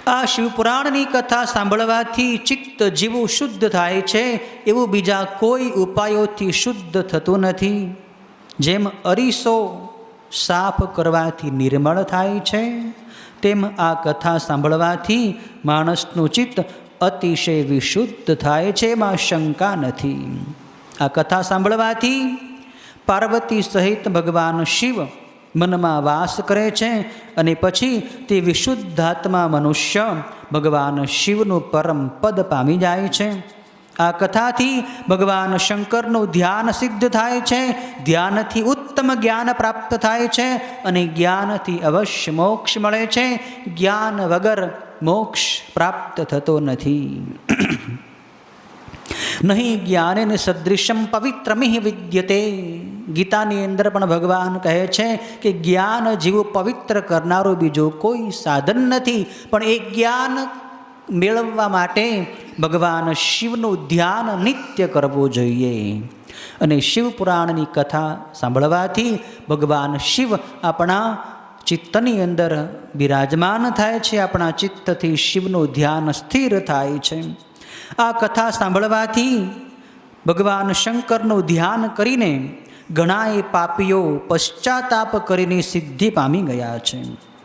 આ શિવપુરાણની કથા સાંભળવાથી ચિત્ત જેવું શુદ્ધ થાય છે એવું બીજા કોઈ ઉપાયોથી શુદ્ધ થતું નથી. જેમ અરીસો સાફ કરવાથી નિર્મળ થાય છે, તેમ આ કથા સાંભળવાથી માણસનું ચિત્ત અતિશય વિશુદ્ધ થાય છે, એમાં શંકા નથી. આ કથા સાંભળવાથી પાર્વતી સહિત ભગવાન શિવ મનમાં વાસ કરે છે અને પછી તે વિશુદ્ધાત્મા મનુષ્ય ભગવાન શિવનું પરમ પદ પામી જાય છે. આ કથાથી ભગવાન શંકરનું ધ્યાન સિદ્ધ થાય છે. ધ્યાનથી ઉત્તમ જ્ઞાન પ્રાપ્ત થાય છે અને જ્ઞાનથી અવશ્ય મોક્ષ મળે છે. જ્ઞાન વગર મોક્ષ પ્રાપ્ત થતો નથી. નહીં જ્ઞાનેન સદૃશમ પવિત્રમિહ વિદ્યતે. ગીતાની અંદર પણ ભગવાન કહે છે કે જ્ઞાન જેવું પવિત્ર કરનારું બીજું કોઈ સાધન નથી. પણ એ જ્ઞાન મેળવવા માટે ભગવાન શિવનું ધ્યાન નિત્ય કરવું જોઈએ. અને શિવપુરાણની કથા સાંભળવાથી ભગવાન શિવ આપણા ચિત્તની અંદર બિરાજમાન થાય છે. આપણા ચિત્તથી શિવનું ધ્યાન સ્થિર થાય છે. આ કથા સાંભળવાથી ભગવાન શંકરનું ધ્યાન કરીને ઘણાએ પાપીઓ પશ્ચાતાપ કરીને સિદ્ધિ પામી ગયા છે.